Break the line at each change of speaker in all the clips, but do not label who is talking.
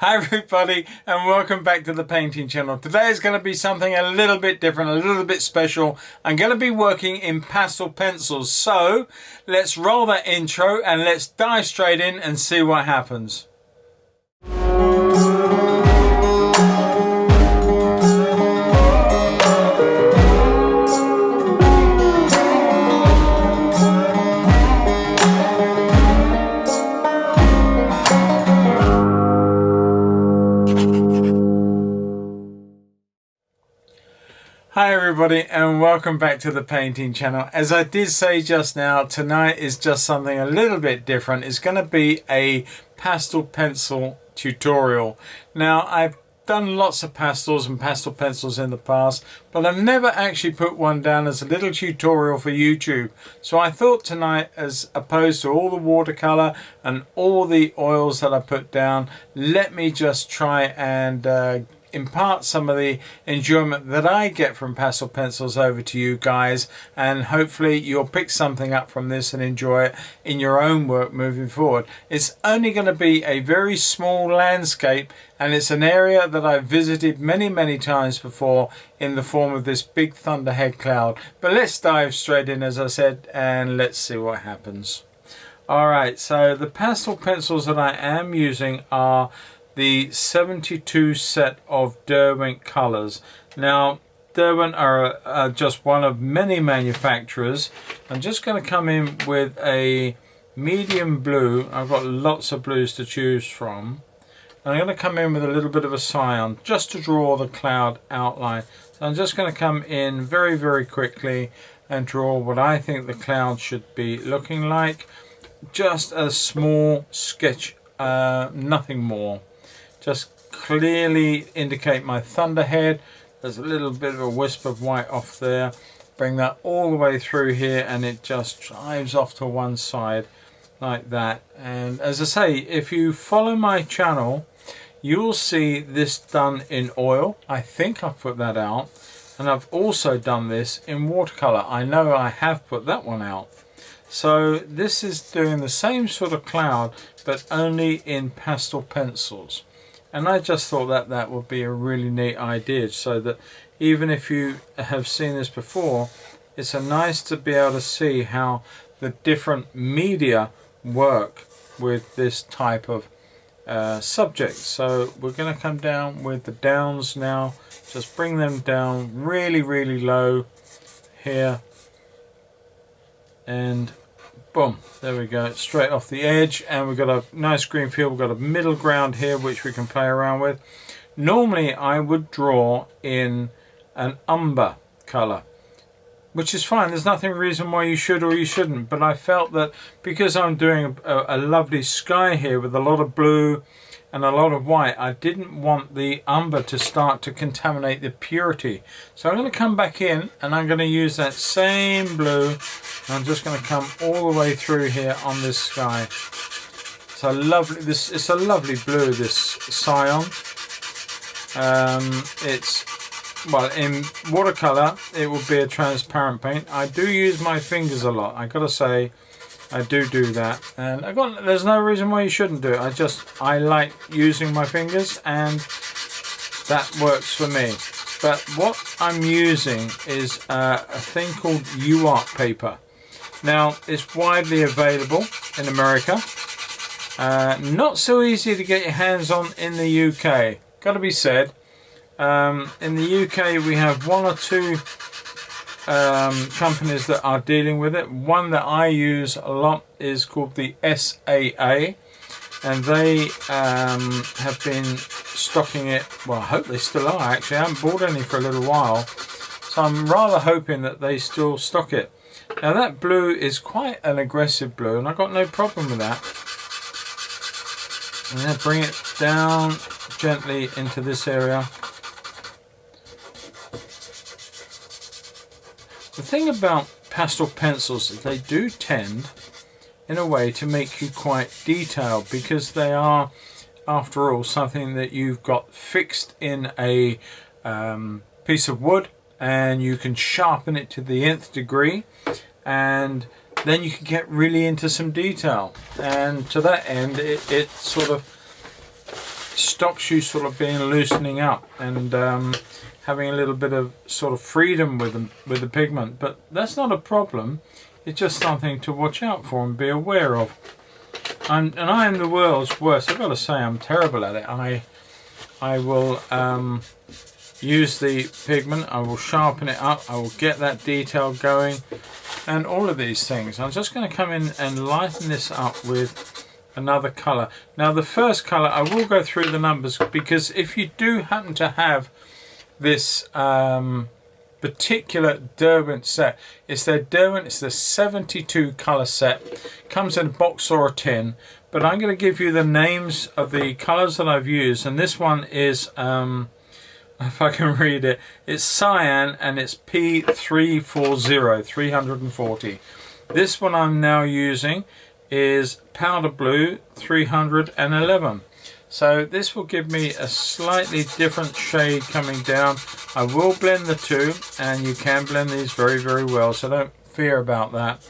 Hi everybody, and welcome back to the painting channel. Today is going to be something a little bit different, a little bit special. I'm going to be working in pastel pencils, so let's roll that intro and let's dive straight in and see what happens. Hi everybody, and welcome back to the painting channel. As I did say just now, tonight is just something a little bit different. It's going to be a pastel pencil tutorial. Now, I've done lots of pastels and pastel pencils in the past, but I've never actually put one down as a little tutorial for YouTube. So I thought tonight, as opposed to all the watercolor and all the oils that I put down, let me just try and impart some of the enjoyment that I get from pastel pencils over to you guys, and hopefully you'll pick something up from this and enjoy it in your own work moving forward. It's only going to be a very small landscape, and it's an area that I've visited many times before in the form of this big Thunderhead cloud. But let's dive straight in, as I said, and let's see what happens. Alright, so the pastel pencils that I am using are the 72 set of Derwent colors. Now, Derwent are just one of many manufacturers. I'm just going to come in with a medium blue. I've got lots of blues to choose from. And I'm going to come in with a little bit of a cyan just to draw the cloud outline. So I'm just going to come in very quickly and draw what I think the cloud should be looking like. Just a small sketch, nothing more. Just clearly indicate my Thunderhead. There's a little bit of a wisp of white off there. Bring that all the way through here, and it just drives off to one side like that. And as I say, if you follow my channel, you'll see this done in oil. I think I've put that out. And I've also done this in watercolor. I know I have put that one out. So this is doing the same sort of cloud, but only in pastel pencils. And I just thought that that would be a really neat idea, so that even if you have seen this before, it's nice to be able to see how the different media work with this type of subject. So we're going to come down with the downs now. Just bring them down really low here. And boom, there we go, straight off the edge, and we've got a nice green field. We've got a middle ground here which we can play around with. Normally I would draw in an umber color, which is fine. There's nothing reason why you should or you shouldn't, but I felt that because I'm doing a lovely sky here with a lot of blue and a lot of white, I didn't want the umber to start to contaminate the purity. So I'm going to come back in and I'm going to use that same blue. I'm just going to come all the way through here on this sky. It's a lovely, it's a lovely blue, this cyan. It's, well, in watercolor it will be a transparent paint. I do use my fingers a lot, I gotta say. I do that, and there's no reason why you shouldn't do it. I like using my fingers, and that works for me. But what I'm using is a thing called UART paper. Now, it's widely available in America. Not so easy to get your hands on in the UK. Gotta be said. In the UK, we have one or two companies that are dealing with it. One that I use a lot is called the SAA, and they have been stocking it. Well, I hope they still are. Actually, I haven't bought any for a little while, so I'm rather hoping that they still stock it. Now, that blue is quite an aggressive blue, and I've got no problem with that. And then bring it down gently into this area. The thing about pastel pencils is they do tend, in a way, to make you quite detailed, because they are, after all, something that you've got fixed in a piece of wood, and you can sharpen it to the nth degree, and then you can get really into some detail. And to that end, it sort of stops you sort of being loosening up and having a little bit of sort of freedom with the pigment. But that's not a problem. It's just something to watch out for and be aware of. And I am the world's worst. I've got to say, I'm terrible at it. I will use the pigment, I will sharpen it up, I will get that detail going, and all of these things. I'm just going to come in and lighten this up with another colour. Now the first colour, I will go through the numbers, because if you do happen to have this particular Derwent set, it's their Derwent, it's the 72 colour set, comes in a box or a tin, but I'm going to give you the names of the colours that I've used, and this one is if I can read it, it's cyan and it's P340, 340. This one I'm now using is powder blue, 311. So this will give me a slightly different shade coming down. I will blend the two, and you can blend these very, very well, so don't fear about that.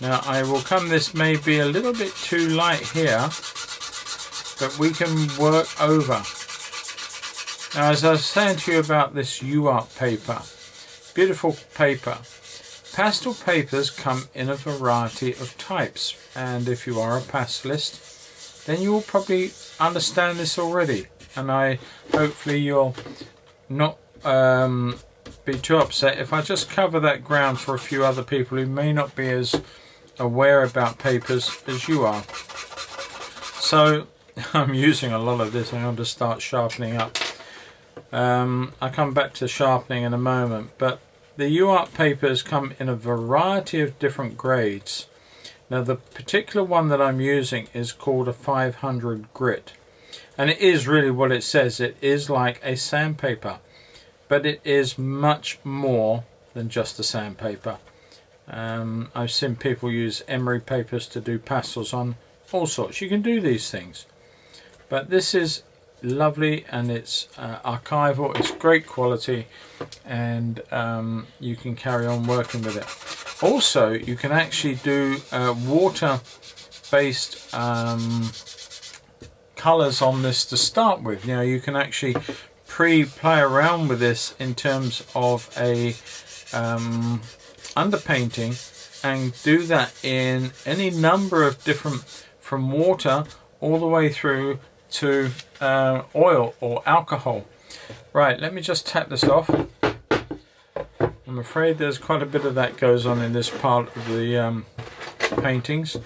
Now I will come, this may be a little bit too light here, but we can work over. Now, as I was saying to you about this UART paper, beautiful paper. Pastel papers come in a variety of types, and if you are a pastelist, then you will probably understand this already, and hopefully you'll not be too upset if I just cover that ground for a few other people who may not be as aware about papers as you are. So I'm using a lot of this. I'm going to start sharpening up. I'll come back to sharpening in a moment, but the UART papers come in a variety of different grades. Now the particular one that I'm using is called a 500 grit, and it is really what it says. It is like a sandpaper, but it is much more than just a sandpaper. I've seen people use emery papers to do pastels on all sorts. You can do these things, but this is lovely, and it's archival, it's great quality, and you can carry on working with it. Also, you can actually do water based colors on this to start with. You know, you can actually play around with this in terms of a underpainting, and do that in any number of different, from water all the way through to oil or alcohol. Right, let me just tap this off. I'm afraid there's quite a bit of that goes on in this part of the paintings.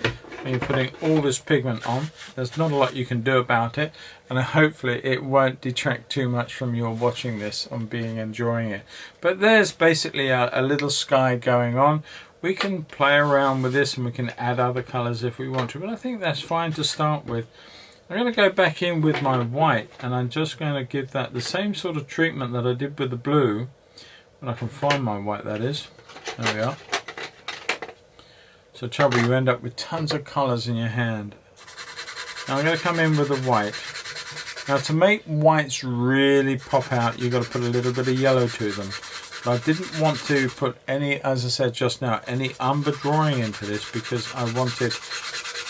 When you're putting all this pigment on, there's not a lot you can do about it, and hopefully it won't detract too much from your watching this and enjoying it. But there's basically a little sky going on. We can play around with this and we can add other colours if we want to, but I think that's fine to start with. I'm going to go back in with my white, and I'm just going to give that the same sort of treatment that I did with the blue, when I can find my white, that is. There we are. So trouble, you end up with tons of colours in your hand. Now I'm going to come in with the white. Now to make whites really pop out, you've got to put a little bit of yellow to them. But I didn't want to put any, as I said just now, any umber drawing into this, because I wanted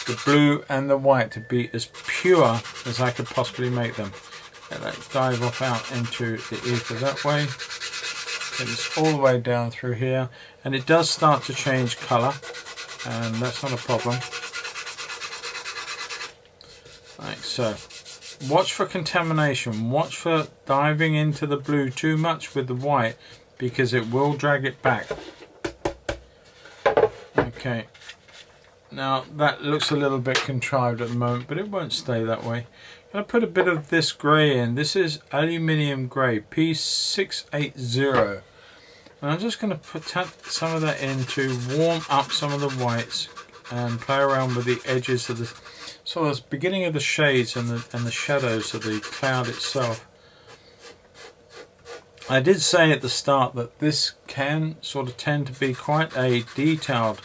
the blue and the white to be as pure as I could possibly make them. Let that dive off out into the ether that way. Get this all the way down through here, and it does start to change colour, and that's not a problem. Like so. Watch for contamination, watch for diving into the blue too much with the white, because it will drag it back. Okay. Now that looks a little bit contrived at the moment, but it won't stay that way. I'm going to put a bit of this grey in. This is aluminium grey, P680. And I'm just going to tap some of that in to warm up some of the whites and play around with the edges of the sort of beginning of the shades and the shadows of the cloud itself. I did say at the start that this can sort of tend to be quite a detailed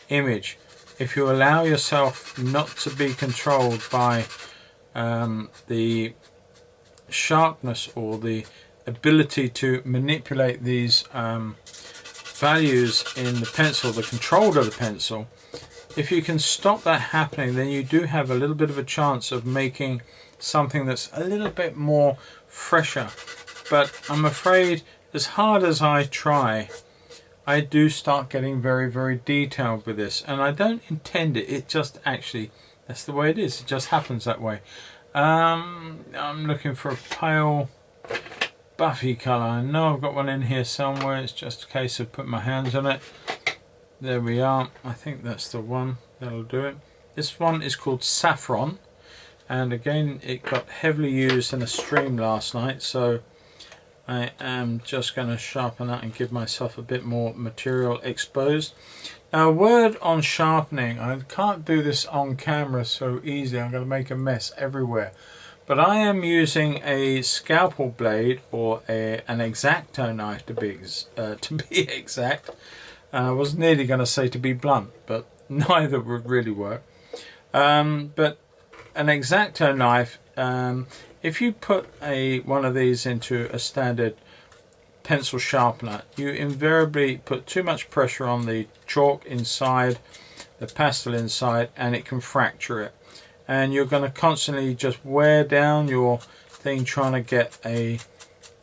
image if you allow yourself not to be controlled by the sharpness or the ability to manipulate these values in the pencil, the control of the pencil. If you can stop that happening, then you do have a little bit of a chance of making something that's a little bit more fresher. But I'm afraid as hard as I try, I do start getting very, very detailed with this, and I don't intend it. It just actually, that's the way it is. It just happens that way. I'm looking for a pale buffy colour. I know I've got one in here somewhere. It's just a case of putting my hands on it. There we are. I think that's the one. That'll do it. This one is called Saffron, and again it got heavily used in a stream last night, so I am just going to sharpen that and give myself a bit more material exposed. Now, a word on sharpening. I can't do this on camera so easily. I'm going to make a mess everywhere. But I am using a scalpel blade or an X-Acto knife to be exact. I was nearly going to say to be blunt, but neither would really work. But an X-Acto knife, if you put one of these into a standard pencil sharpener, you invariably put too much pressure on the chalk inside, the pastel inside, and it can fracture it. And you're going to constantly just wear down your thing trying to get an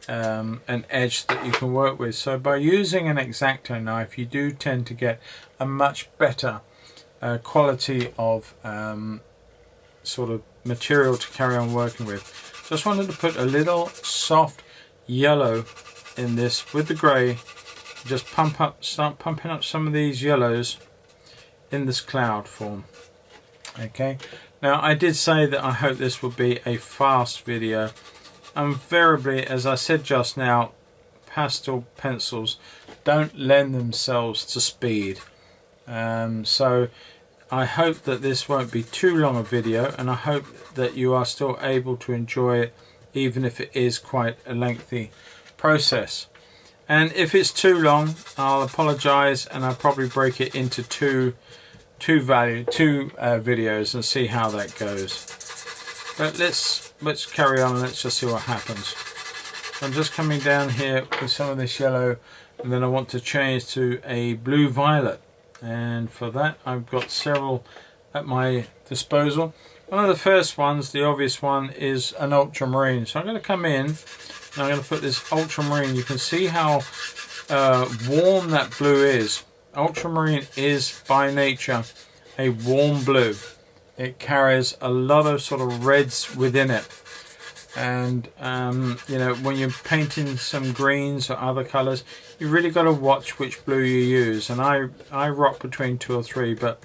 edge that you can work with. So by using an X-Acto knife, you do tend to get a much better quality of sort of material to carry on working with. Just wanted to put a little soft yellow in this with the grey. Just start pumping up some of these yellows in this cloud form. Okay, now I did say that I hope this will be a fast video. Invariably, as I said just now, pastel pencils don't lend themselves to speed. So I hope that this won't be too long a video, and I hope that you are still able to enjoy it, even if it is quite a lengthy process. And if it's too long, I'll apologize, and I'll probably break it into two videos and see how that goes. But let's carry on. Let's just see what happens. I'm just coming down here with some of this yellow, and then I want to change to a blue violet, and for that I've got several at my disposal. One of the first ones, the obvious one, is an ultramarine. So I'm going to come in and I'm going to put this ultramarine. You can see how warm that blue is. Ultramarine is by nature a warm blue. It carries a lot of sort of reds within it, and you know, when you're painting some greens or other colors, you really got to watch which blue you use. And I rock between 2 or 3, but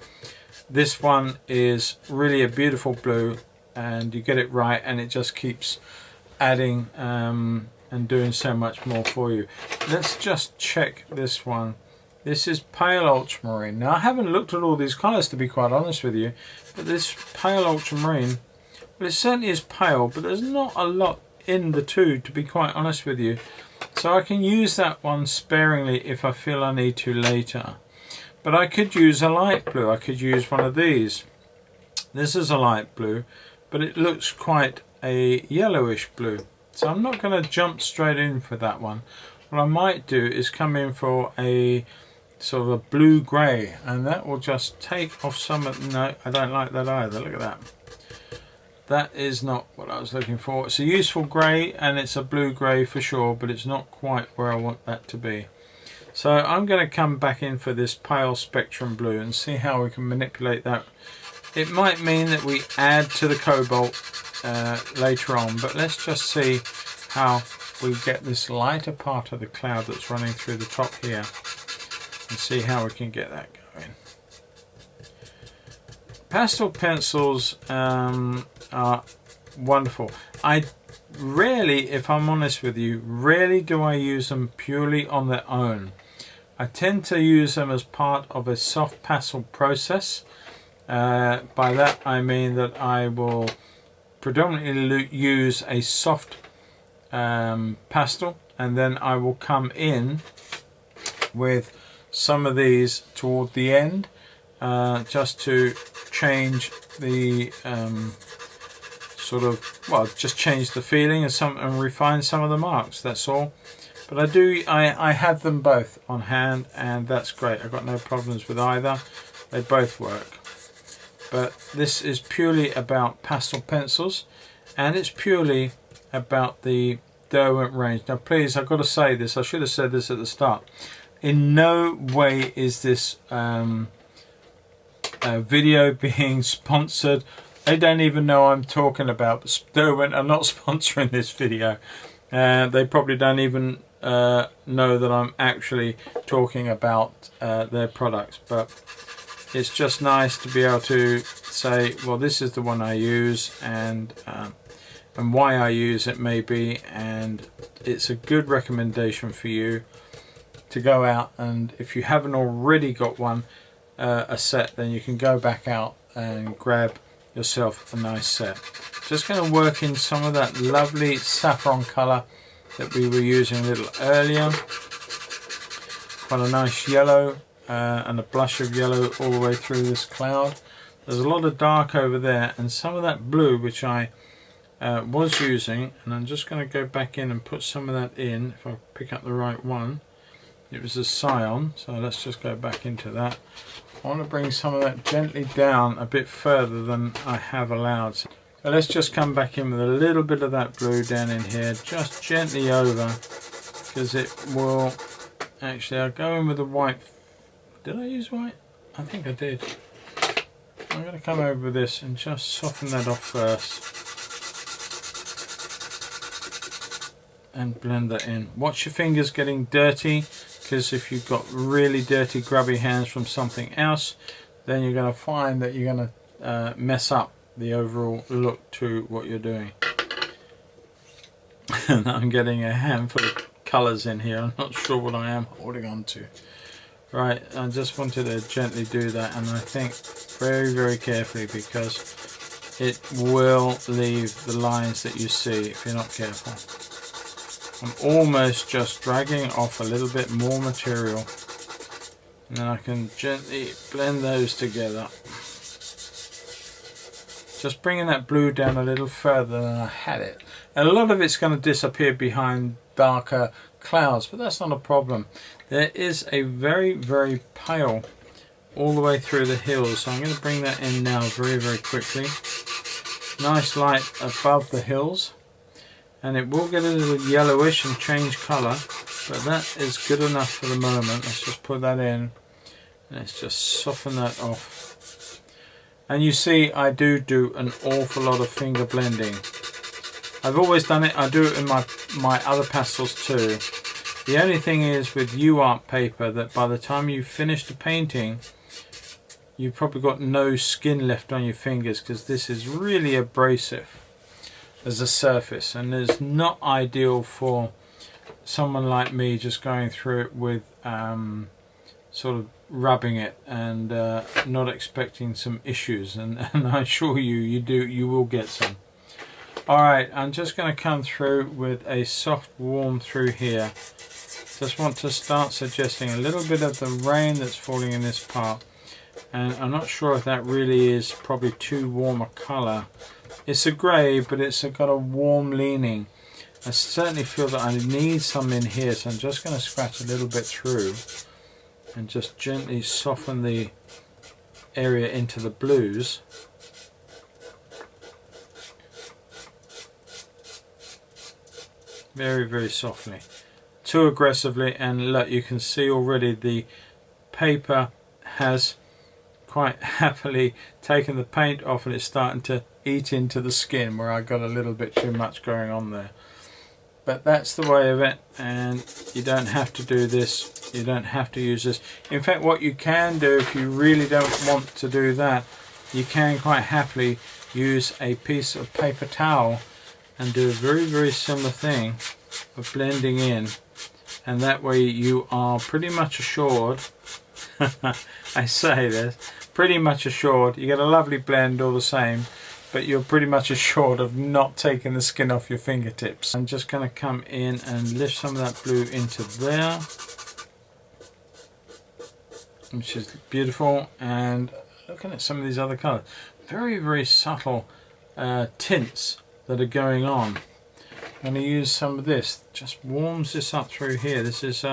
this one is really a beautiful blue, and you get it right and it just keeps adding and doing so much more for you. Let's just check this one. This is pale ultramarine. Now, I haven't looked at all these colors, to be quite honest with you, but this pale ultramarine, well, it certainly is pale, but there's not a lot in the two, to be quite honest with you. So I can use that one sparingly if I feel I need to later. But I could use a light blue. I could use one of these. This is a light blue, but it looks quite a yellowish blue. So I'm not going to jump straight in for that one. What I might do is come in for a sort of a blue grey, and that will just take off some of, no, I don't like that either. Look at that. That is not what I was looking for. It's a useful grey, and it's a blue grey for sure, but it's not quite where I want that to be. So I'm going to come back in for this pale spectrum blue and see how we can manipulate that. It might mean that we add to the cobalt later on, but let's just see how we get this lighter part of the cloud that's running through the top here, and see how we can get that going. Pastel pencils are wonderful. I rarely, if I'm honest with you, rarely do I use them purely on their own. I tend to use them as part of a soft pastel process. By that I mean that I will predominantly use a soft pastel, and then I will come in with some of these toward the end, just to change the sort of, well, just change the feeling and refine some of the marks, that's all. But I have them both on hand, and that's great. I've got no problems with either. They both work. But this is purely about pastel pencils, and it's purely about the Derwent range. Now please, I've got to say this, I should have said this at the start, in no way is this video being sponsored. I don't even know what I'm talking about, but Derwent are not sponsoring this video. They probably don't even know that I'm actually talking about their products, but it's just nice to be able to say, well, this is the one I use, and why I use it maybe, and it's a good recommendation for you to go out, and if you haven't already got one, a set, then you can go back out and grab yourself a nice set. Just going to work in some of that lovely saffron colour that we were using a little earlier. Quite a nice yellow and a blush of yellow all the way through this cloud. There's a lot of dark over there, and some of that blue which I was using, and I'm just going to go back in and put some of that in if I pick up the right one. It was a cyan, so let's just go back into that. I want to bring some of that gently down a bit further than I have allowed. So let's just come back in with a little bit of that blue down in here, just gently over, because it will actually, I'll go in with the white. Did I use white? I think I did. I'm going to come over with this and just soften that off first and blend that in. Watch your fingers getting dirty, because if you've got really dirty grubby hands from something else, then you're going to find that you're going to mess up the overall look to what you're doing. And I'm getting a handful of colours in here. I'm not sure what I am holding on to. Right, I just wanted to gently do that, and I think very, very carefully, because it will leave the lines that you see if you're not careful. I'm almost just dragging off a little bit more material, and then I can gently blend those together. Just bringing that blue down a little further than I had it. And a lot of it's going to disappear behind darker clouds, but that's not a problem. There is a very, very pale all the way through the hills, so I'm going to bring that in now very, very quickly. Nice light above the hills. And it will get a little yellowish and change colour, but that is good enough for the moment. Let's just put that in, and let's just soften that off. And you see, I do an awful lot of finger blending. I've always done it. I do it in my other pastels too. The only thing is with UART paper that by the time you finish the painting, you've probably got no skin left on your fingers, because this is really abrasive as a surface, and is not ideal for someone like me just going through it with sort of rubbing it and not expecting some issues, and I assure you, you will get some. Alright, I'm just going to come through with a soft warm through here. Just want to start suggesting a little bit of the rain that's falling in this part, and I'm not sure if that really is probably too warm a colour. It's a grey, but it's got a warm leaning. I certainly feel that I need some in here, so I'm just going to scratch a little bit through and just gently soften the area into the blues. Very, very softly. Too aggressively, and look, you can see already the paper has quite happily taken the paint off, and it's starting to eat into the skin where I got a little bit too much going on there. But that's the way of it, and you don't have to do this, you don't have to use this. In fact, what you can do, if you really don't want to do that, you can quite happily use a piece of paper towel and do a very, very similar thing of blending in, and that way you are pretty much assured I say this, pretty much assured, you get a lovely blend all the same, but you're pretty much assured of not taking the skin off your fingertips. I'm just going to come in and lift some of that blue into there, which is beautiful. And looking at some of these other colours, very, very subtle tints that are going on. I'm going to use some of this, just warms this up through here. This is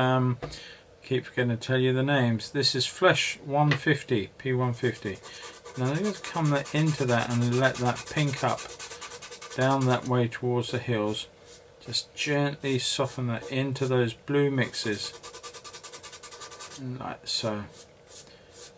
keep forgetting to tell you the names. This is Flesh 150, P150. Now I'm going to come into that and let that pink up down that way towards the hills. Just gently soften that into those blue mixes, like so.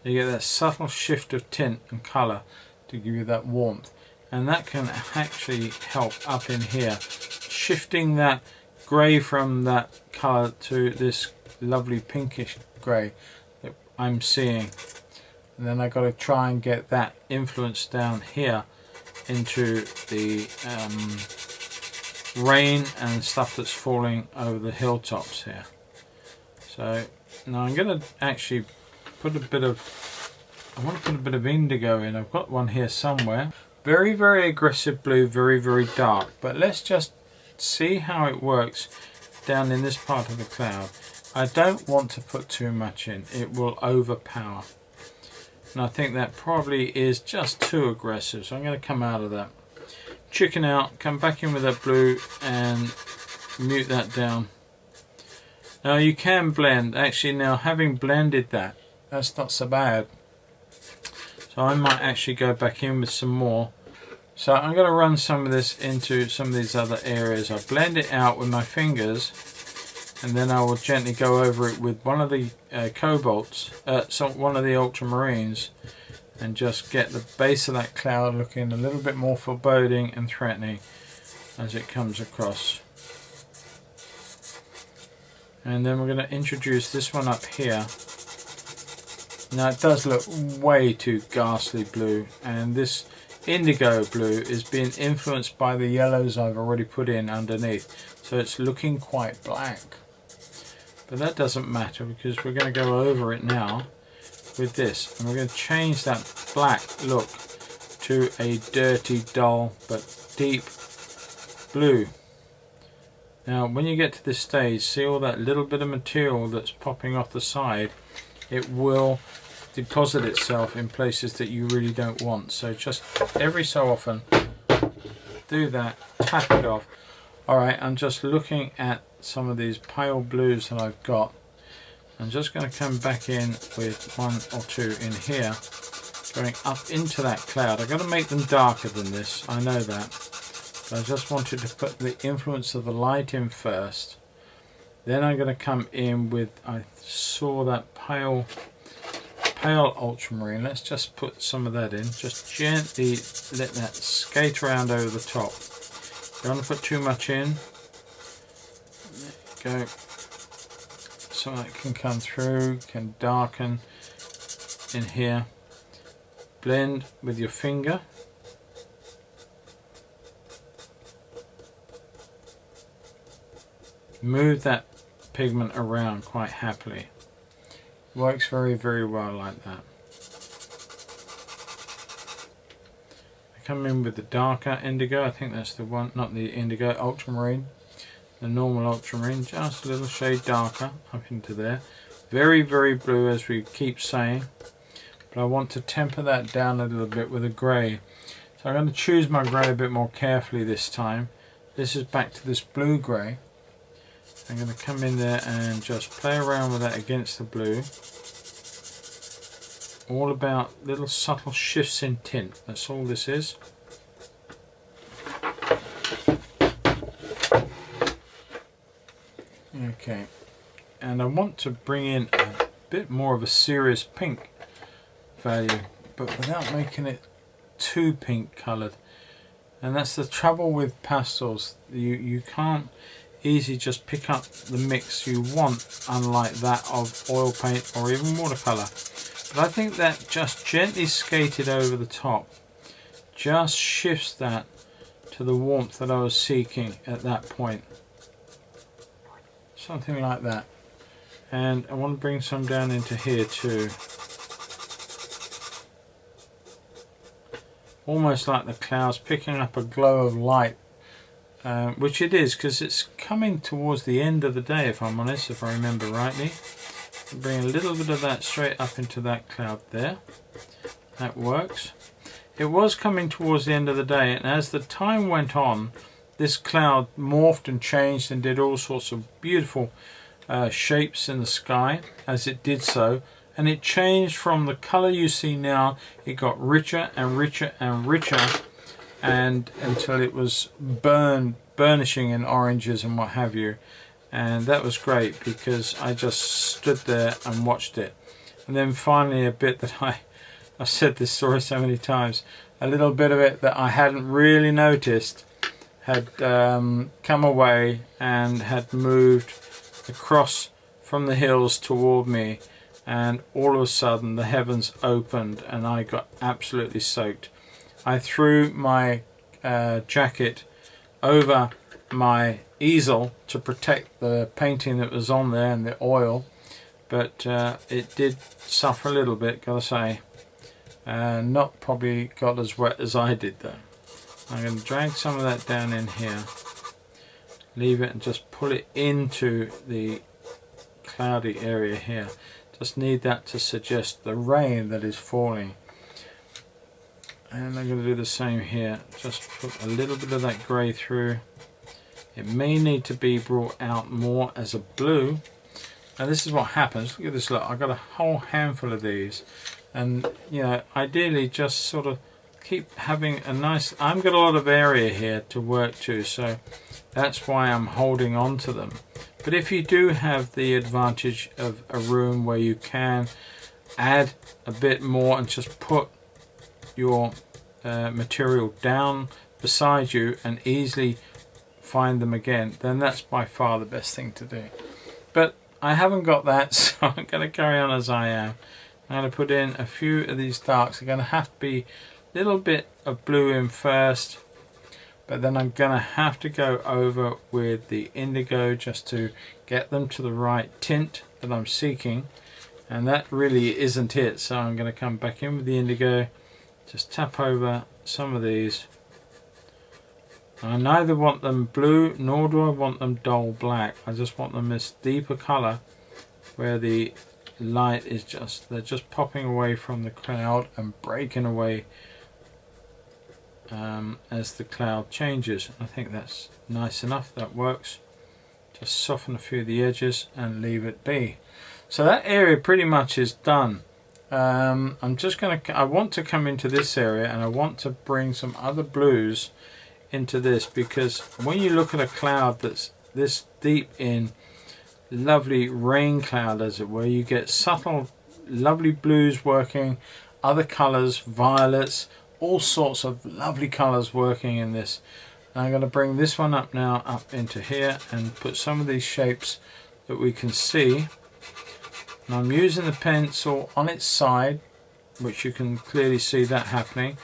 You get that subtle shift of tint and colour to give you that warmth, and that can actually help up in here, shifting that grey from that colour to this lovely pinkish grey that I'm seeing. And then I've got to try and get that influence down here into the rain and stuff that's falling over the hilltops here. So now I'm going to actually put a bit of, I want to put a bit of indigo in. I've got one here somewhere. Very, very aggressive blue, very, very dark. But let's just see how it works down in this part of the cloud. I don't want to put too much in. It will overpower. And I think that probably is just too aggressive. So I'm going to come out of that. Chicken out, come back in with that blue and mute that down. Now you can blend. Actually, now having blended that, that's not so bad. So I might actually go back in with some more. So I'm going to run some of this into some of these other areas. I'll blend it out with my fingers, and then I will gently go over it with one of the cobalts, one of the ultramarines, and just get the base of that cloud looking a little bit more foreboding and threatening as it comes across. And then we're going to introduce this one up here. Now it does look way too ghastly blue, and this indigo blue is being influenced by the yellows I've already put in underneath, so it's looking quite black. But that doesn't matter, because we're going to go over it now with this, and we're going to change that black look to a dirty, dull but deep blue. Now when you get to this stage, see all that little bit of material that's popping off the side? It will deposit itself in places that you really don't want. So just every so often do that, tap it off. Alright, I'm just looking at some of these pale blues that I've got. I'm just going to come back in with one or two in here, going up into that cloud. I've got to make them darker than this, I know that. But I just wanted to put the influence of the light in first. Then I'm going to come in with, I saw that pale ultramarine. Let's just put some of that in. Just gently let that skate around over the top. Don't want to put too much in. There you go. So that can come through, can darken in here. Blend with your finger. Move that pigment around quite happily. Works very, very well like that. I come in with the darker indigo. I think that's the one, not the indigo, ultramarine. The normal ultramarine, just a little shade darker up into there. Very, very blue, as we keep saying. But I want to temper that down a little bit with a grey. So I'm going to choose my grey a bit more carefully this time. This is back to this blue grey. I'm going to come in there and just play around with that against the blue. All about little subtle shifts in tint. That's all this is. Okay, and I want to bring in a bit more of a serious pink value, but without making it too pink coloured. And that's the trouble with pastels. You can't easily just pick up the mix you want, unlike that of oil paint or even watercolour. But I think that just gently skated over the top just shifts that to the warmth that I was seeking at that point. Something like that. And I want to bring some down into here too. Almost like the clouds picking up a glow of light, which it is, because it's coming towards the end of the day, if I'm honest, if I remember rightly. Bring a little bit of that straight up into that cloud there. That works. It was coming towards the end of the day, and as the time went on, this cloud morphed and changed and did all sorts of beautiful shapes in the sky as it did so, and it changed from the color you see now. It got richer and richer and richer and until it was burnishing in oranges and what have you. And that was great because I just stood there and watched it. And then finally a bit that I've said this story so many times, a little bit of it that I hadn't really noticed had come away and had moved across from the hills toward me, and all of a sudden the heavens opened and I got absolutely soaked. I threw my jacket over my easel to protect the painting that was on there and the oil, but it did suffer a little bit, gotta say. Not probably got as wet as I did though. I'm going to drag some of that down in here, leave it and just pull it into the cloudy area here. Just need that to suggest the rain that is falling. And I'm going to do the same here, just put a little bit of that grey through. It may need to be brought out more as a blue. Now this is what happens, look at this, look, I've got a whole handful of these, and you know, ideally just sort of keep having a nice, I've got a lot of area here to work to, so that's why I'm holding on to them. But if you do have the advantage of a room where you can add a bit more and just put your material down beside you and easily find them again, then that's by far the best thing to do. But I haven't got that, so I'm going to carry on as I am. I'm going to put in a few of these darks. They're going to have to be a little bit of blue in first, but then I'm going to have to go over with the indigo just to get them to the right tint that I'm seeking, and that really isn't it. So I'm going to come back in with the indigo, just tap over some of these. I neither want them blue nor do I want them dull black. I just want them this deeper colour where the light is just, they're just popping away from the cloud and breaking away as the cloud changes. I think that's nice enough, that works. Just soften a few of the edges and leave it be. So that area pretty much is done. I'm just going to, I want to come into this area and I want to bring some other blues into this, because when you look at a cloud that's this deep in lovely rain cloud as it were, you get subtle lovely blues working, other colors, violets, all sorts of lovely colors working in this. And I'm going to bring this one up now up into here and put some of these shapes that we can see. And I'm using the pencil on its side, which you can clearly see that happening.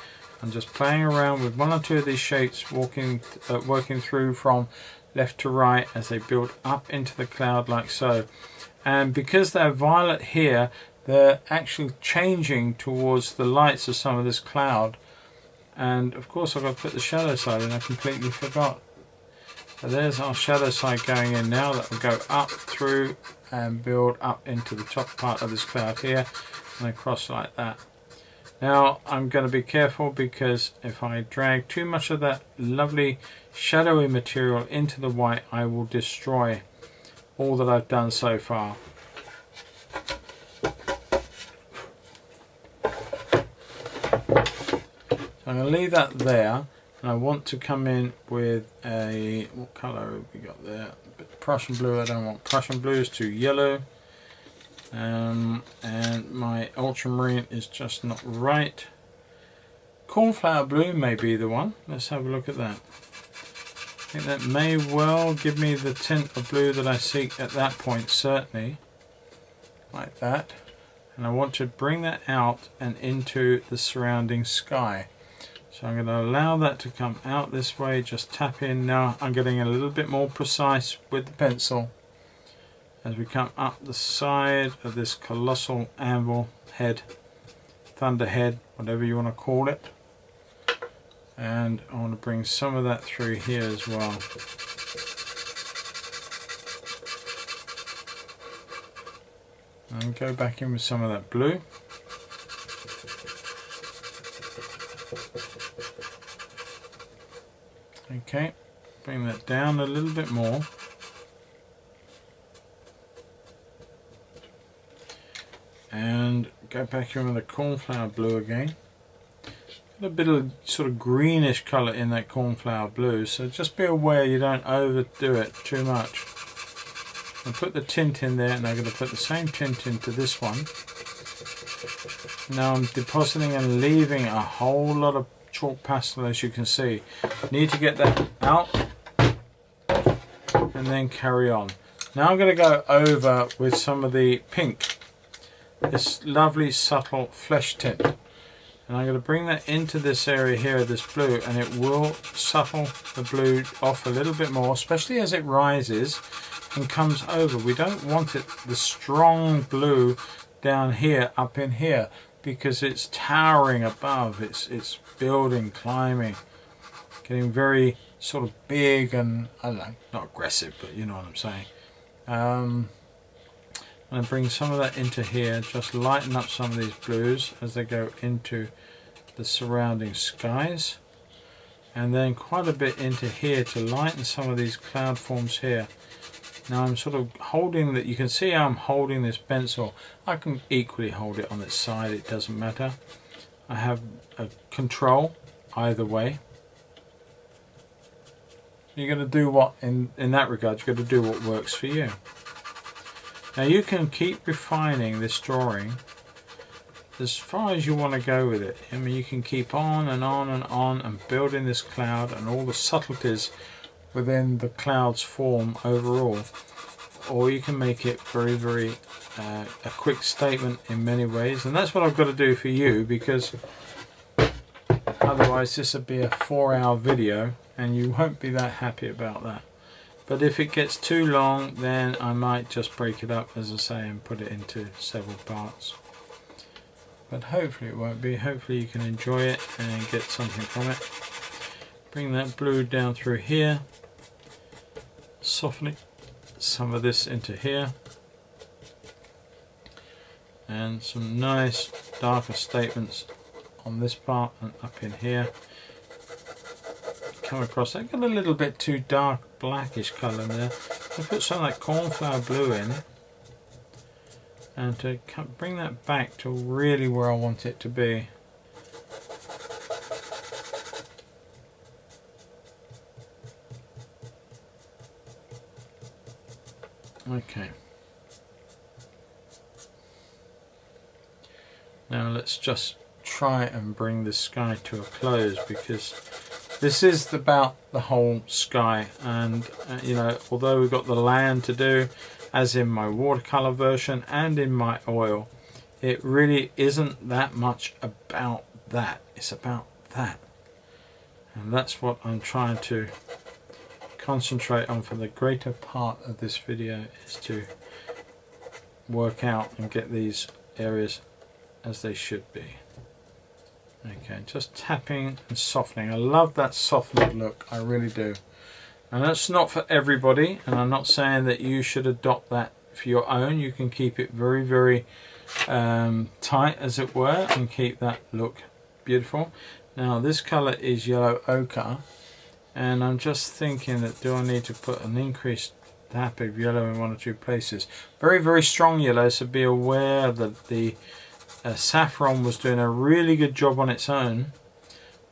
I'm just playing around with one or two of these shapes, working through from left to right as they build up into the cloud like so. And because they're violet here, they're actually changing towards the lights of some of this cloud. And of course I've got to put the shadow side in, I completely forgot. So there's our shadow side going in now. That will go up through and build up into the top part of this cloud here and across like that. Now I'm going to be careful, because if I drag too much of that lovely shadowy material into the white, I will destroy all that I've done so far. So I'm going to leave that there, and I want to come in with a, what colour have we got there? A bit Prussian blue. I don't want Prussian blue, it's too yellow. And my ultramarine is just not right. Cornflower blue may be the one. Let's have a look at that. I think that may well give me the tint of blue that I seek at that point, certainly. Like that. And I want to bring that out and into the surrounding sky. So I'm going to allow that to come out this way, just tap in. Now I'm getting a little bit more precise with the pencil as we come up the side of this colossal anvil head, thunderhead, whatever you want to call it. And I want to bring some of that through here as well. And go back in with some of that blue. Okay, bring that down a little bit more. And go back in with the cornflower blue again. Got a bit of sort of greenish colour in that cornflower blue, so just be aware you don't overdo it too much. I put the tint in there, and I'm going to put the same tint into this one. Now I'm depositing and leaving a whole lot of chalk pastel, as you can see. Need to get that out and then carry on. Now I'm going to go over with some of the pink, this lovely subtle flesh tint, and I'm going to bring that into this area here, this blue, and it will subtle the blue off a little bit more, especially as it rises and comes over. We don't want it the strong blue down here, up in here, because it's towering above, it's building, climbing, getting very sort of big and, I don't know, not aggressive, but you know what I'm saying. I'm going to bring some of that into here, just lighten up some of these blues as they go into the surrounding skies, and then quite a bit into here to lighten some of these cloud forms here. Now I'm sort of holding that, you can see how I'm holding this pencil. I can equally hold it on its side, it doesn't matter. I have a control either way. You're going to do what, in that regard, you've got to do what works for you. Now you can keep refining this drawing as far as you want to go with it. I mean, you can keep on and on and on and building this cloud and all the subtleties within the cloud's form overall, or you can make it very a quick statement in many ways, and that's what I've got to do for you, because otherwise this would be a 4-hour video and you won't be that happy about that. But if it gets too long, then I might just break it up, as I say, and put it into several parts. But hopefully it won't be. Hopefully you can enjoy it and get something from it. Bring that blue down through here, softening some of this into here, and some nice darker statements on this part and up in here. Come across that, got a little bit too dark blackish colour in there. I put some of that cornflower blue in, and to bring that back to really where I want it to be. Okay. Now let's just try and bring the sky to a close, because this is about the whole sky, and you know, although we've got the land to do, as in my watercolor version and in my oil, it really isn't that much about that. It's about that, and that's what I'm trying to concentrate on for the greater part of this video, is to work out and get these areas as they should be. Okay, just tapping and softening. I love that softened look, I really do. And that's not for everybody, and I'm not saying that you should adopt that for your own. You can keep it very tight, as it were, and keep that look beautiful. Now this color is yellow ochre, and I'm just thinking that, do I need to put an increased tap of yellow in one or two places? Very strong yellow, so be aware that the Saffron was doing a really good job on its own,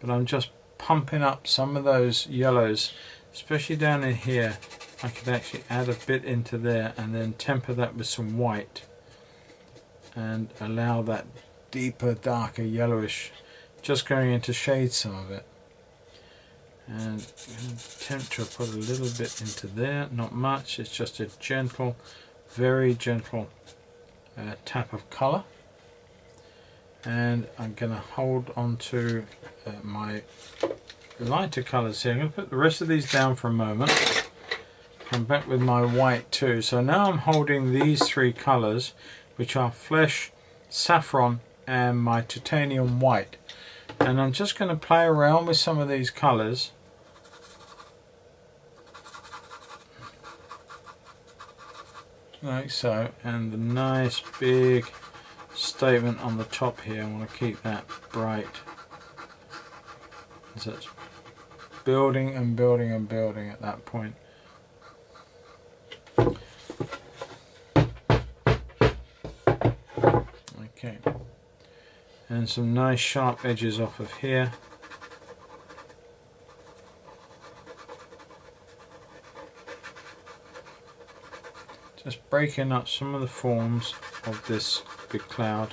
but I'm just pumping up some of those yellows, especially down in here. I could actually add a bit into there and then temper that with some white and allow that deeper, darker yellowish just going into shade some of it. And attempt to put a little bit into there, not much, it's just a gentle, very gentle tap of colour. And I'm going to hold on to my lighter colours here. I'm going to put the rest of these down for a moment. Come back with my white too. So now I'm holding these three colours, which are flesh, saffron and my titanium white. And I'm just going to play around with some of these colours. Like so. And the nice big statement on the top here, I want to keep that bright, so it's building and building and building at that point. Okay, and some nice sharp edges off of here. Just breaking up some of the forms of this big cloud.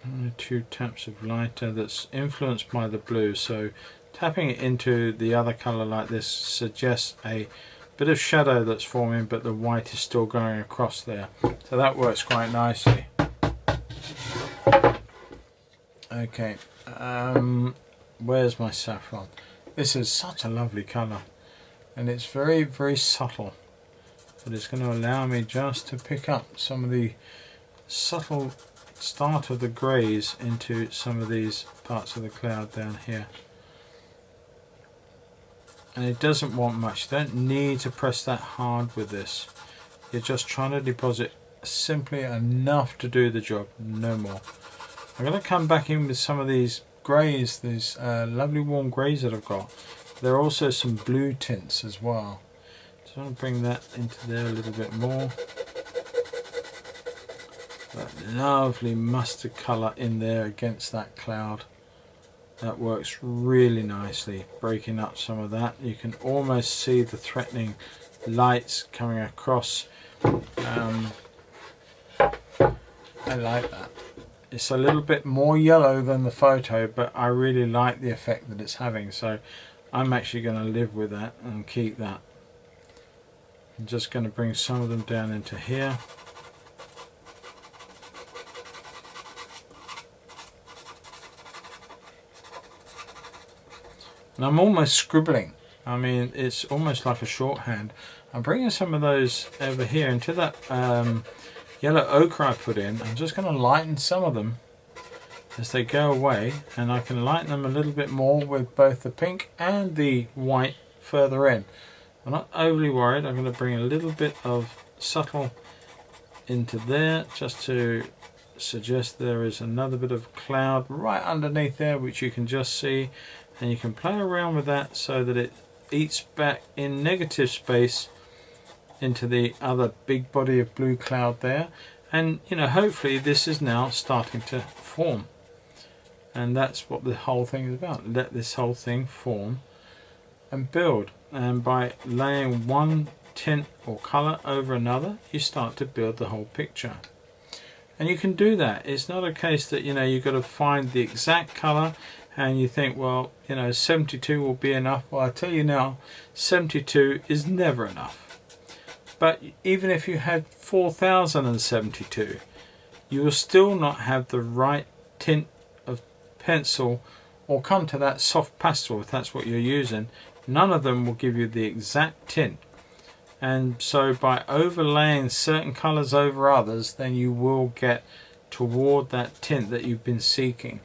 And 2 taps of lighter that's influenced by the blue, so tapping it into the other colour like this suggests a bit of shadow that's forming, but the white is still going across there, so that works quite nicely. Okay, where's my saffron? This is such a lovely colour, and it's very, very subtle, but it's going to allow me just to pick up some of the subtle start of the greys into some of these parts of the cloud down here. And it doesn't want much. You don't need to press that hard with this. You're just trying to deposit simply enough to do the job, no more. I'm going to come back in with some of these greys, these lovely warm greys that I've got. There are also some blue tints as well. So I'll bring that into there a little bit more. That lovely mustard colour in there against that cloud. That works really nicely, breaking up some of that. You can almost see the threatening lights coming across. I like that. It's a little bit more yellow than the photo, but I really like the effect that it's having, so I'm actually going to live with that and keep that. I'm just going to bring some of them down into here. And I'm almost scribbling. I mean, it's almost like a shorthand. I'm bringing some of those over here into that yellow ochre I put in. I'm just going to lighten some of them as they go away, and I can lighten them a little bit more with both the pink and the white further in. I'm not overly worried. I'm going to bring a little bit of subtle into there just to suggest there is another bit of cloud right underneath there, which you can just see, and you can play around with that so that it eats back in negative space into the other big body of blue cloud there. And you know, hopefully this is now starting to form, and that's what the whole thing is about. Let this whole thing form and build, and by laying one tint or color over another, you start to build the whole picture. And you can do that. It's not a case that, you know, you've got to find the exact color and you think, well, you know, 72 will be enough. Well, I tell you now, 72 is never enough. But even if you had 4072, you will still not have the right tint of pencil or come to that soft pastel if that's what you're using. None of them will give you the exact tint. And so by overlaying certain colors over others, then you will get toward that tint that you've been seeking.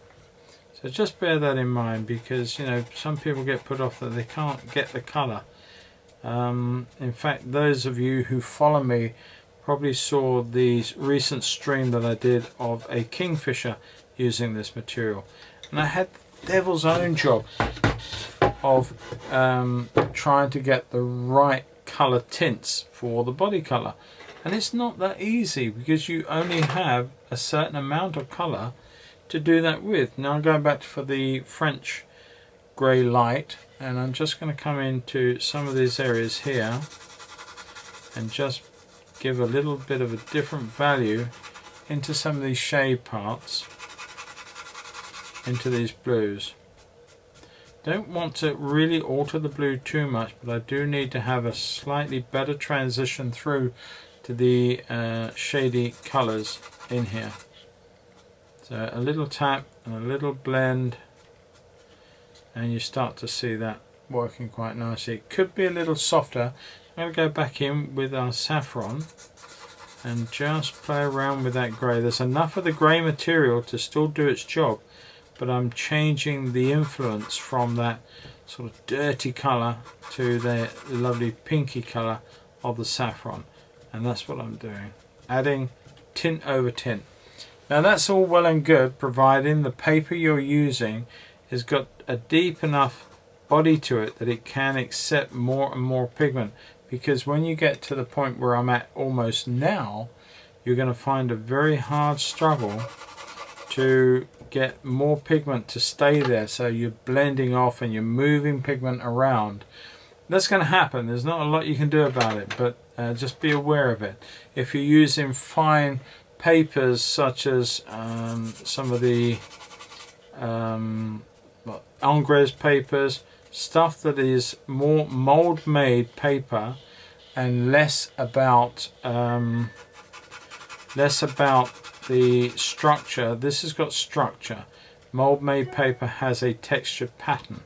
So just bear that in mind, because you know, some people get put off that they can't get the color. In fact, those of you who follow me probably saw the recent stream that I did of a kingfisher using this material, and I had the devil's own job of trying to get the right color tints for the body color, and it's not that easy because you only have a certain amount of color to do that with. Now I'm going back for the French grey light, and I'm just going to come into some of these areas here and just give a little bit of a different value into some of these shade parts, into these blues. Don't want to really alter the blue too much, but I do need to have a slightly better transition through to the shady colors in here. So a little tap and a little blend, and you start to see that working quite nicely. It could be a little softer. I'm going to go back in with our saffron and just play around with that grey. There's enough of the grey material to still do its job, but I'm changing the influence from that sort of dirty colour to the lovely pinky colour of the saffron, and that's what I'm doing, adding tint over tint. Now that's all well and good, providing the paper you're using has got a deep enough body to it that it can accept more and more pigment, because when you get to the point where I'm at almost now, you're going to find a very hard struggle to get more pigment to stay there, so you're blending off and you're moving pigment around. That's going to happen. There's not a lot you can do about it, but just be aware of it. If you're using fine papers such as some of the Ingres papers, stuff that is more mold made paper and less about the structure. This has got structure. Mold made paper has a textured pattern,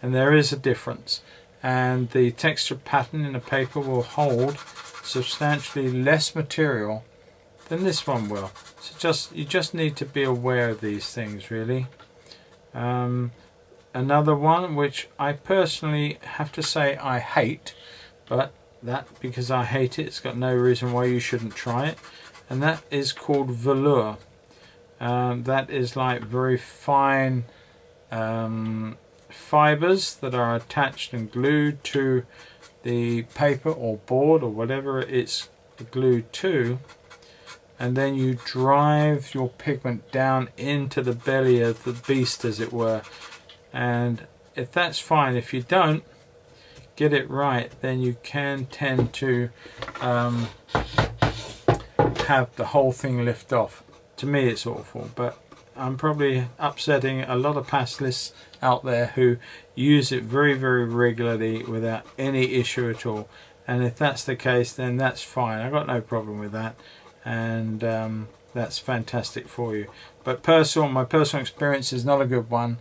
and there is a difference, and the textured pattern in a paper will hold substantially less material than this one will. So you just need to be aware of these things, really. Another one which I personally have to say I hate, but that because I hate it, it's got no reason why you shouldn't try it, and that is called velour. That is like very fine fibers that are attached and glued to the paper or board or whatever it's glued to, and then you drive your pigment down into the belly of the beast, as it were. And if that's fine, if you don't get it right, then you can tend to have the whole thing lift off. To me it's awful, but I'm probably upsetting a lot of pastelists out there who use it very, very regularly without any issue at all. And if that's the case, then that's fine. I've got no problem with that, and that's fantastic for you. But my personal experience is not a good one,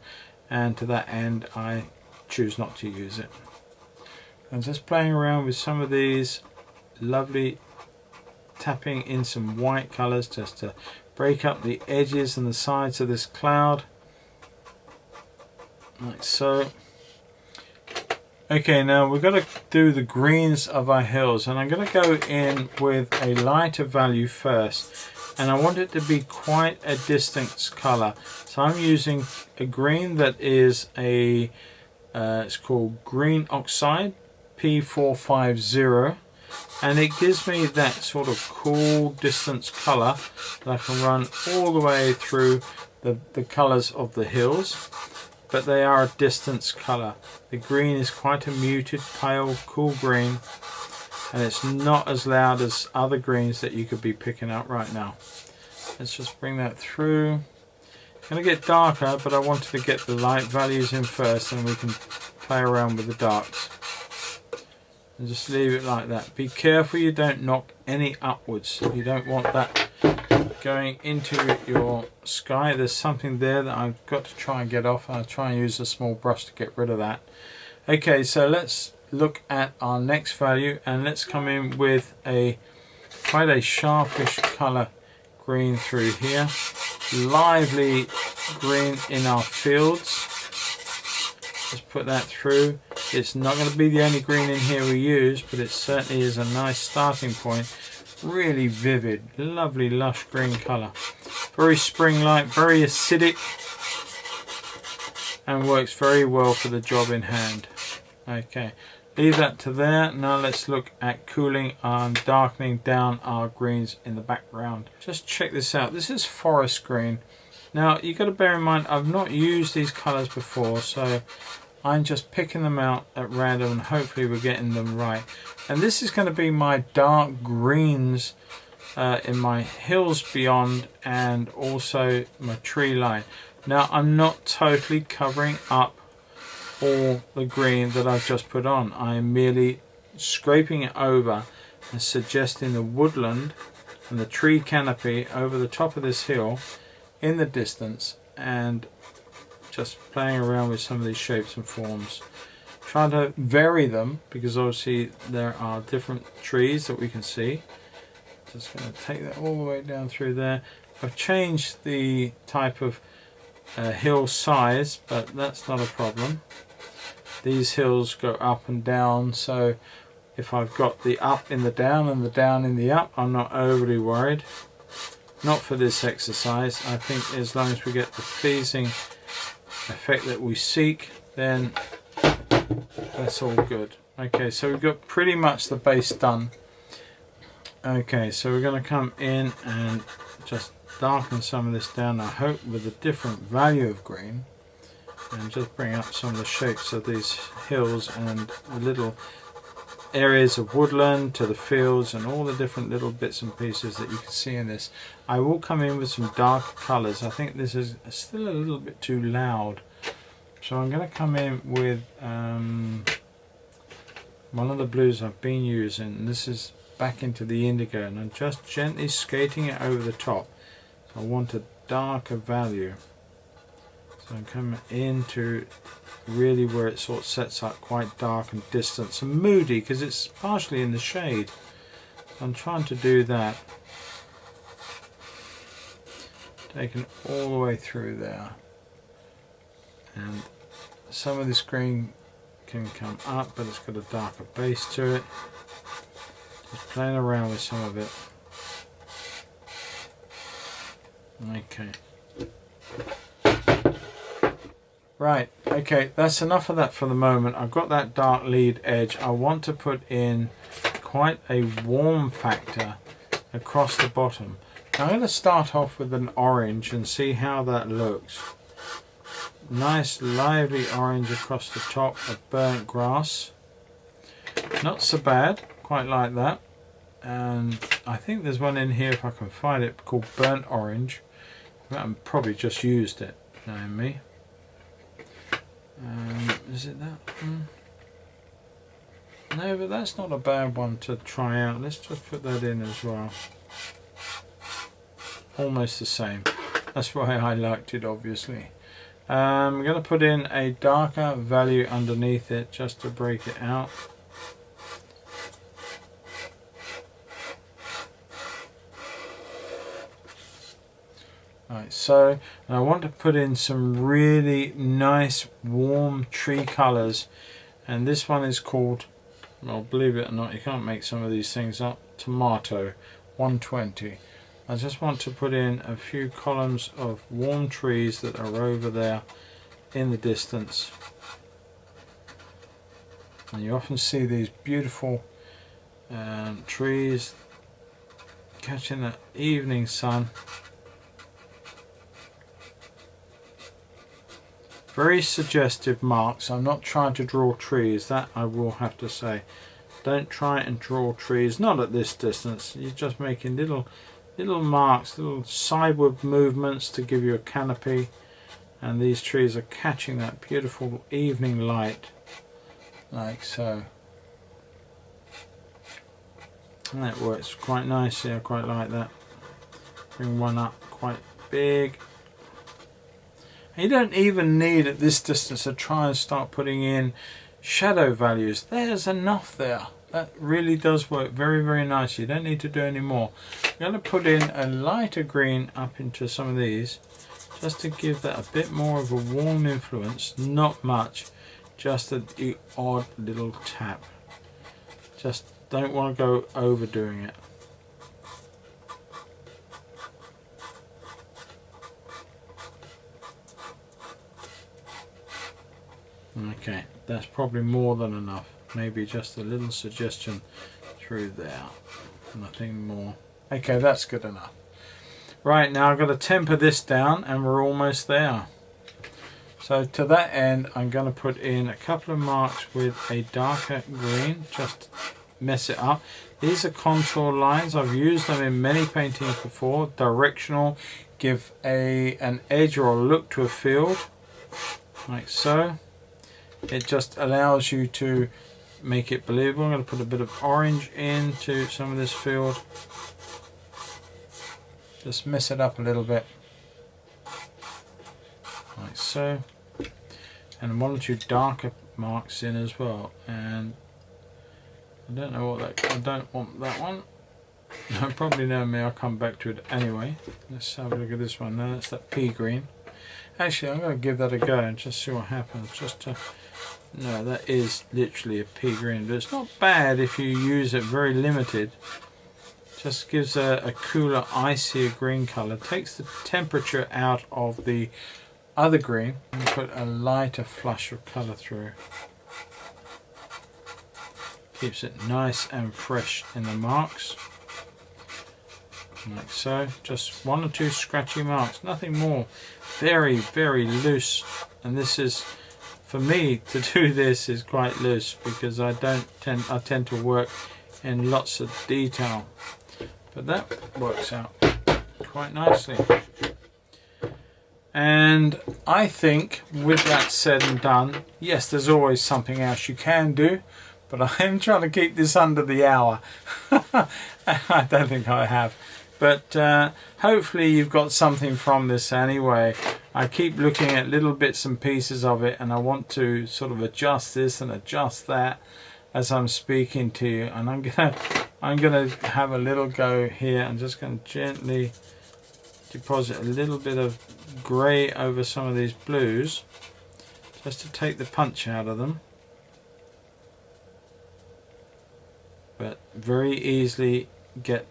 and to that end I choose not to use it. I'm just playing around with some of these, lovely tapping in some white colours just to break up the edges and the sides of this cloud, like so. Okay, now we've got to do the greens of our hills, and I'm going to go in with a lighter value first, and I want it to be quite a distant colour. So I'm using a green that is a it's called Green Oxide P450, and it gives me that sort of cool distance colour that I can run all the way through the colours of the hills, but they are a distance colour. The green is quite a muted, pale, cool green, and it's not as loud as other greens that you could be picking up right now. Let's just bring that through. It's going to get darker, but I wanted to get the light values in first, and we can play around with the darks. And just leave it like that. Be careful you don't knock any upwards. You don't want that going into your sky. There's something there that I've got to try and get off. I'll try and use a small brush to get rid of that. Okay, so let's look at our next value, and let's come in with quite a sharpish colour green through here. Lively green in our fields. Just put that through. It's not going to be the only green in here we use, but it certainly is a nice starting point. Really vivid, lovely lush green colour. Very spring-like, very acidic, and works very well for the job in hand. Okay, leave that to there. Now let's look at cooling and darkening down our greens in the background. Just check this out. This is forest green. Now you've got to bear in mind I've not used these colours before, so I'm just picking them out at random, and hopefully we're getting them right. And this is going to be my dark greens in my hills beyond, and also my tree line. Now I'm not totally covering up all the green that I've just put on. I am merely scraping it over and suggesting the woodland and the tree canopy over the top of this hill in the distance, and just playing around with some of these shapes and forms, trying to vary them, because obviously there are different trees that we can see. Just going to take that all the way down through there. I've changed the type of hill size, but that's not a problem. These hills go up and down, so if I've got the up in the down and the down in the up, I'm not overly worried. Not for this exercise. I think as long as we get the pleasing effect that we seek, then That's all good. Okay, so we've got pretty much the base done. Okay, so we're going to come in and just darken some of this down, I hope with a different value of green, and just bring up some of the shapes of these hills and the little areas of woodland to the fields and all the different little bits and pieces that you can see in this. I will come in with some dark colours. I think this is still a little bit too loud, so I'm going to come in with one of the blues I've been using, and this is back into the indigo, and I'm just gently skating it over the top. So I want a darker value, so I'm coming into really where it sort of sets up quite dark and distant and moody because it's partially in the shade. I'm trying to do that, taking all the way through there, and some of this green can come up, but it's got a darker base to it. Just playing around with some of it. Okay. Right, okay, that's enough of that for the moment. I've got that dark lead edge. I want to put in quite a warm factor across the bottom. Now I'm going to start off with an orange and see how that looks. Nice lively orange across the top of burnt grass. Not so bad, quite like that. And I think there's one in here if I can find it called burnt orange. I've probably just used it, knowing me. Is it that one? No, but that's not a bad one to try out. Let's just put that in as well. Almost the same. That's why I liked it, obviously. I'm going to put in a darker value underneath it just to break it out. Right, so and I want to put in some really nice warm tree colours, and this one is called, well, believe it or not, you can't make some of these things up, Tomato 120. I just want to put in a few columns of warm trees that are over there in the distance, and you often see these beautiful trees catching that evening sun. Very suggestive marks. I'm not trying to draw trees, that I will have to say. Don't try and draw trees, not at this distance. You're just making little marks, little sideward movements to give you a canopy, and these trees are catching that beautiful evening light like so. And that works quite nicely. I quite like that. Bring one up quite big. You don't even need at this distance to try and start putting in shadow values. There's enough there. That really does work very, very nicely. You don't need to do any more. I'm going to put in a lighter green up into some of these just to give that a bit more of a warm influence. Not much, just the odd little tap. Just don't want to go overdoing it. Okay, that's probably more than enough. Maybe just a little suggestion through there. Nothing more. Okay, that's good enough. Right, now I've got to temper this down and we're almost there. So to that end, I'm going to put in a couple of marks with a darker green, just mess it up. These are contour lines. I've used them in many paintings before. Directional, give an edge or a look to a field, like so. It just allows you to make it believable. I'm going to put a bit of orange into some of this field. Just mess it up a little bit, like so. And one or two darker marks in as well. And I don't know what that. I don't want that one. I probably know me. I'll come back to it anyway. Let's have a look at this one. Now that's that pea green. Actually, I'm going to give that a go and just see what happens. Just to. No, that is literally a pea green, but it's not bad if you use it very limited. Just gives a cooler, icier green colour. Takes the temperature out of the other green and put a lighter flush of colour through. Keeps it nice and fresh in the marks. Like so. Just 1 or 2 scratchy marks, nothing more. Very, very loose. And this is, for me to do this is quite loose because I tend to work in lots of detail. But that works out quite nicely. And I think with that said and done, yes, there's always something else you can do, but I am trying to keep this under the hour. I don't think I have. But hopefully you've got something from this anyway. I keep looking at little bits and pieces of it, and I want to sort of adjust this and adjust that as I'm speaking to you. And I'm gonna have a little go here. I'm just going to gently deposit a little bit of grey over some of these blues, just to take the punch out of them. But very easily get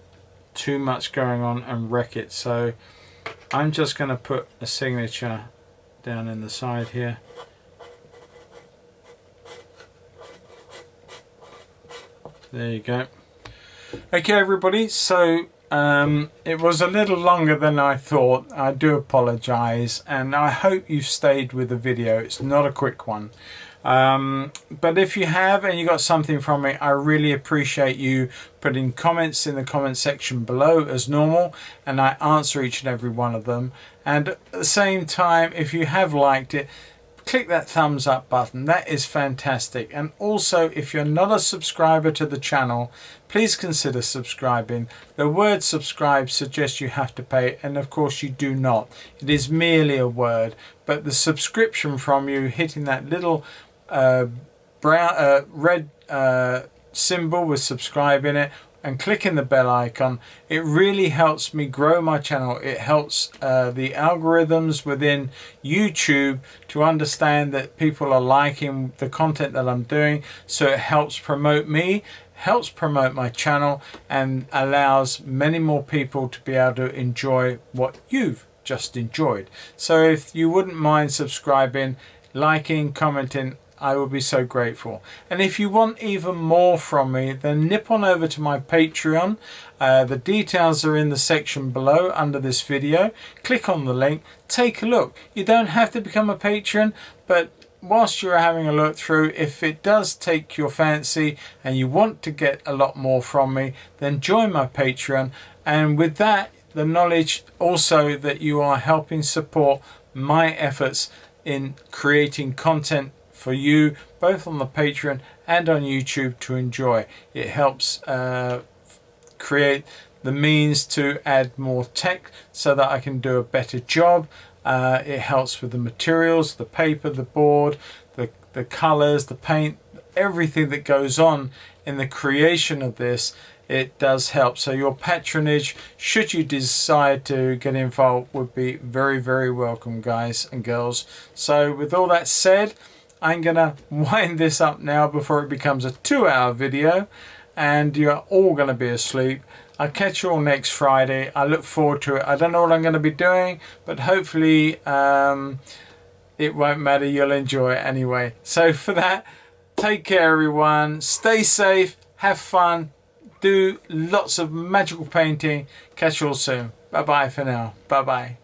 too much going on and wreck it. So I'm just going to put a signature down in the side here. There you go. Okay everybody, so it was a little longer than I thought. I do apologize, and I hope you stayed with the video. It's not a quick one. But if you have and you got something from it, I really appreciate you putting comments in the comment section below as normal, and I answer each and every one of them. And at the same time, if you have liked it, click that thumbs up button. That is fantastic. And also, if you're not a subscriber to the channel, please consider subscribing. The word subscribe suggests you have to pay, and of course you do not. It is merely a word, but the subscription from you hitting that little red symbol with subscribe in it and clicking the bell icon, it really helps me grow my channel. It helps the algorithms within YouTube to understand that people are liking the content that I'm doing, so it helps promote me, helps promote my channel, and allows many more people to be able to enjoy what you've just enjoyed. So if you wouldn't mind subscribing, liking, commenting, I will be so grateful. And if you want even more from me, then nip on over to my Patreon. The details are in the section below under this video. Click on the link, take a look. You don't have to become a patron, but whilst you're having a look through, if it does take your fancy and you want to get a lot more from me, then join my Patreon. And with that, the knowledge also that you are helping support my efforts in creating content for you, both on the Patreon and on YouTube, to enjoy. It helps create the means to add more tech so that I can do a better job. It helps with the materials, the paper, the board, the colors, the paint, everything that goes on in the creation of this. It does help. So your patronage, should you decide to get involved, would be very, very welcome, guys and girls. So with all that said, I'm gonna wind this up now before it becomes a 2-hour video and you're all gonna be asleep. I'll catch you all next Friday. I look forward to it. I don't know what I'm gonna be doing, but hopefully it won't matter. You'll enjoy it anyway. So for that, take care everyone. Stay safe, have fun, do lots of magical painting. Catch you all soon. Bye bye for now. Bye bye.